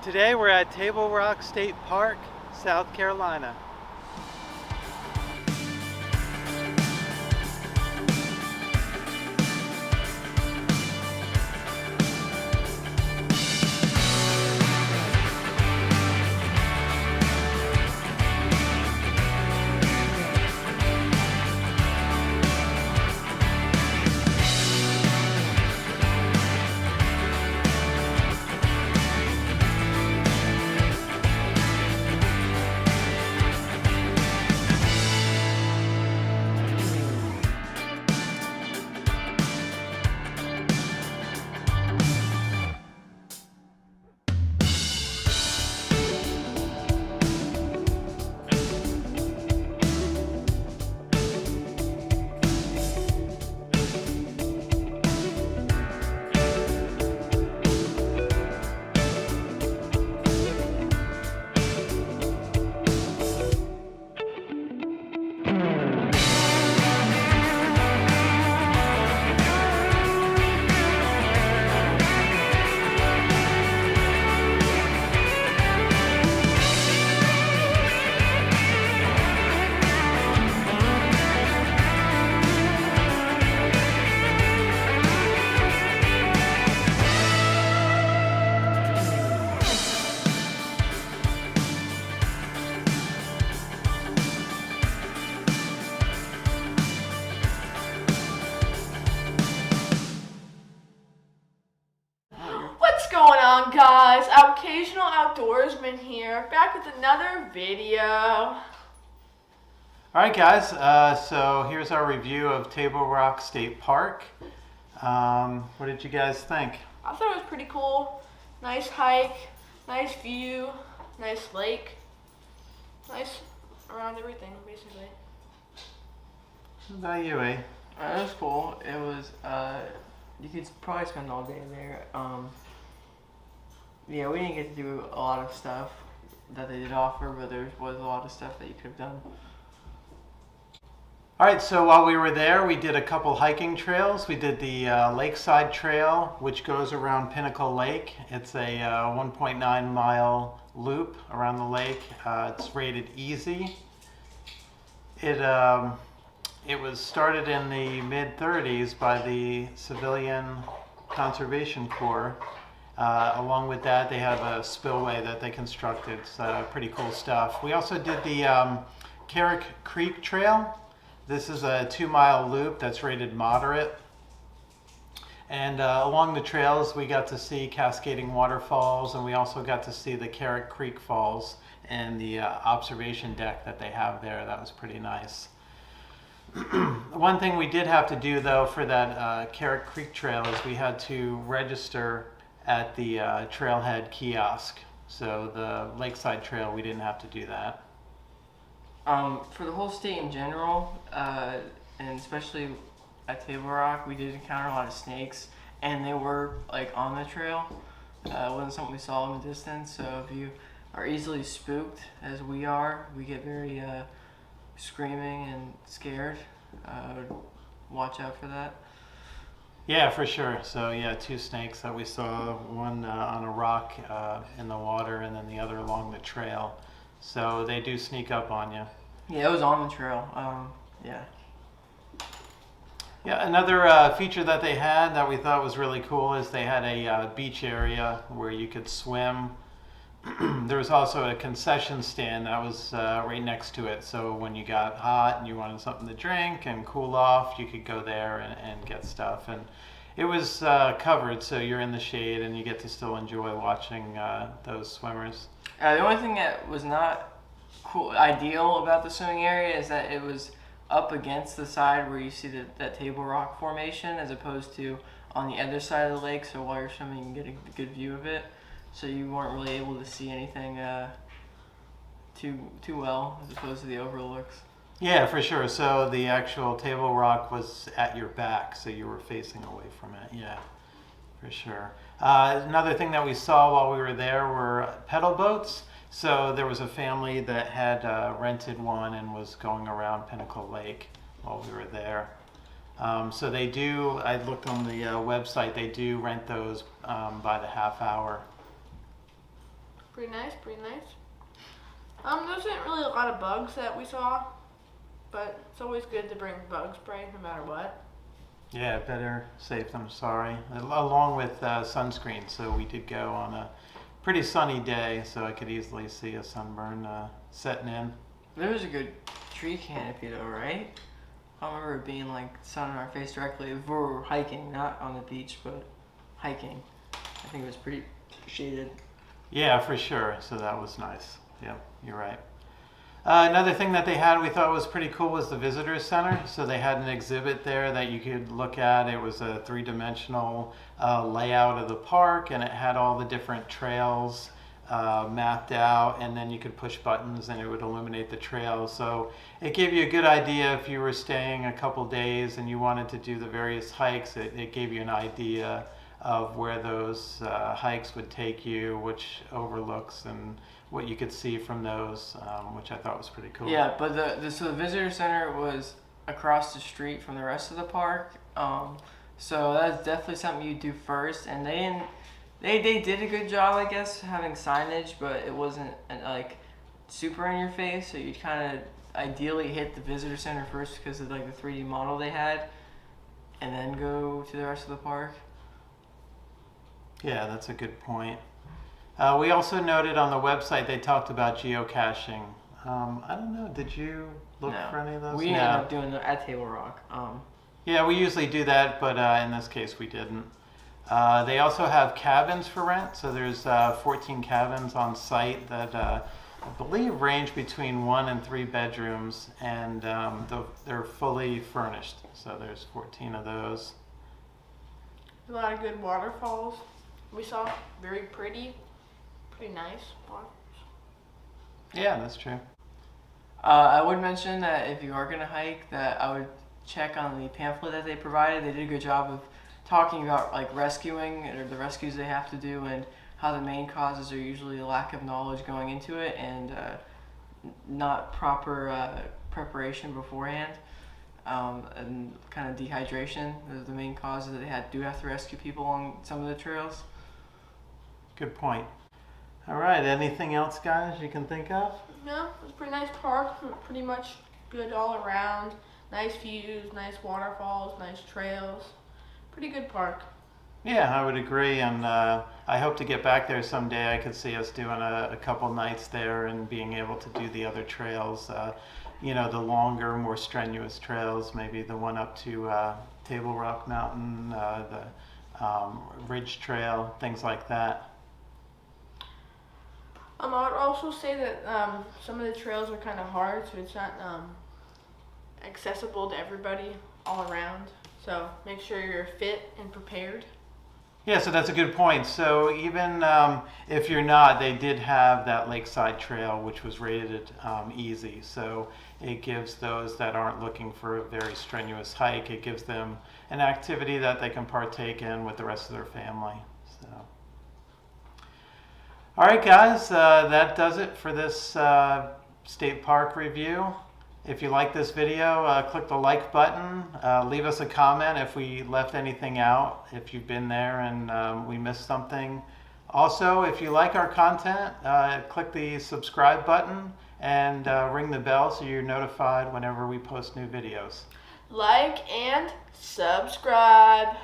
Today we're at Table Rock State Park, South Carolina. What's going on, guys? Occasional Outdoorsman here, back with another video. Alright guys, so here's our review of Table Rock State Park. What did you guys think? I thought it was pretty cool. Nice hike, nice view, nice lake, nice around everything, basically. What about you, eh? It was cool. It was, you could probably spend all day there. Yeah, we didn't get to do a lot of stuff that they did offer, but there was a lot of stuff that you could have done. Alright, so while we were there, we did a couple hiking trails. We did the Lakeside Trail, which goes around Pinnacle Lake. It's a 1.9 mile loop around the lake. It's rated easy. It was started in the mid-30s by the Civilian Conservation Corps. Along with that, they have a spillway that they constructed. It's pretty cool stuff. We also did the Carrick Creek Trail. This is a 2-mile loop that's rated moderate. And along the trails, we got to see cascading waterfalls, and we also got to see the Carrick Creek Falls and the observation deck that they have there. That was pretty nice. One thing we did have to do, though, for that Carrick Creek Trail is we had to register at the trailhead kiosk. So the Lakeside Trail, we didn't have to do that. For the whole state in general, and especially at Table Rock, we did encounter a lot of snakes, and they were like on the trail. It wasn't something we saw in the distance. So if you are easily spooked, as we are, we get very screaming and scared. Watch out for that. Yeah, for sure. So yeah, 2 snakes that we saw, one on a rock in the water and then the other along the trail. So they do sneak up on you. Yeah, it was on the trail. Yeah. Yeah, another feature that they had that we thought was really cool is they had a beach area where you could swim. There was also a concession stand that was right next to it. So when you got hot and you wanted something to drink and cool off, you could go there and get stuff. And it was covered, so you're in the shade and you get to still enjoy watching those swimmers. The only thing that was not ideal about the swimming area is that it was up against the side where you see that Table Rock formation, as opposed to on the other side of the lake. So while you're swimming, you can get a good view of it. So you weren't really able to see anything too well, as opposed to the overlooks. Yeah, for sure. So the actual Table Rock was at your back, so you were facing away from it. Yeah, for sure. Another thing that we saw while we were there were pedal boats. So there was a family that had rented one and was going around Pinnacle Lake while we were there. So they do, I looked on the website, they do rent those by the half hour. Pretty nice, pretty nice. There wasn't really a lot of bugs that we saw, but it's always good to bring bug spray no matter what. Yeah, better safe than sorry. Along with sunscreen, so we did go on a pretty sunny day, so I could easily see a sunburn setting in. There was a good tree canopy though, right? I don't remember it being like sun on our face directly if we were hiking, not on the beach, but hiking. I think it was pretty shaded. Yeah, for sure. So that was nice. Yep, you're right. Another thing that they had we thought was pretty cool was the visitor center. So they had an exhibit there that you could look at. It was a three-dimensional layout of the park, and it had all the different trails mapped out, and then you could push buttons and it would illuminate the trails. So it gave you a good idea if you were staying a couple days and you wanted to do the various hikes. It gave you an idea of where those hikes would take you, which overlooks and what you could see from those, which I thought was pretty cool. Yeah, but so the visitor center was across the street from the rest of the park. So that's definitely something you do first. And they did a good job, I guess, having signage, but it wasn't like super in your face. So you'd kind of ideally hit the visitor center first because of like the 3D model they had, and then go to the rest of the park. Yeah, that's a good point. We also noted on the website they talked about geocaching. I don't know, did you look No. for any of those? We ended up doing it at Table Rock. Yeah, we usually do that, but in this case we didn't. They also have cabins for rent, so there's 14 cabins on site that I believe range between 1 and 3 bedrooms, and they're fully furnished. So there's 14 of those. A lot of good waterfalls we saw. Very pretty nice waterfalls. Yeah, that's true. I would mention that if you are going to hike, that I would check on the pamphlet that they provided. They did a good job of talking about like rescuing or the rescues they have to do, and how the main causes are usually a lack of knowledge going into it and not proper preparation beforehand, and kind of dehydration. Those are the main causes that they do have to rescue people on some of the trails. Good point. All right, anything else, guys, you can think of? No, it was a pretty nice park. Pretty much good all around. Nice views, nice waterfalls, nice trails. Pretty good park. Yeah, I would agree, and I hope to get back there someday. I could see us doing a couple nights there and being able to do the other trails, the longer, more strenuous trails, maybe the one up to Table Rock Mountain, the Ridge Trail, things like that. I would also say that some of the trails are kind of hard, so it's not accessible to everybody all around. So make sure you're fit and prepared. Yeah, so that's a good point. So even if you're not, they did have that Lakeside Trail, which was rated easy. So it gives those that aren't looking for a very strenuous hike, it gives them an activity that they can partake in with the rest of their family. So, all right, guys, that does it for this state park review. If you like this video, click the like button. Leave us a comment if we left anything out, if you've been there and we missed something. Also, if you like our content, click the subscribe button and ring the bell so you're notified whenever we post new videos. Like and subscribe.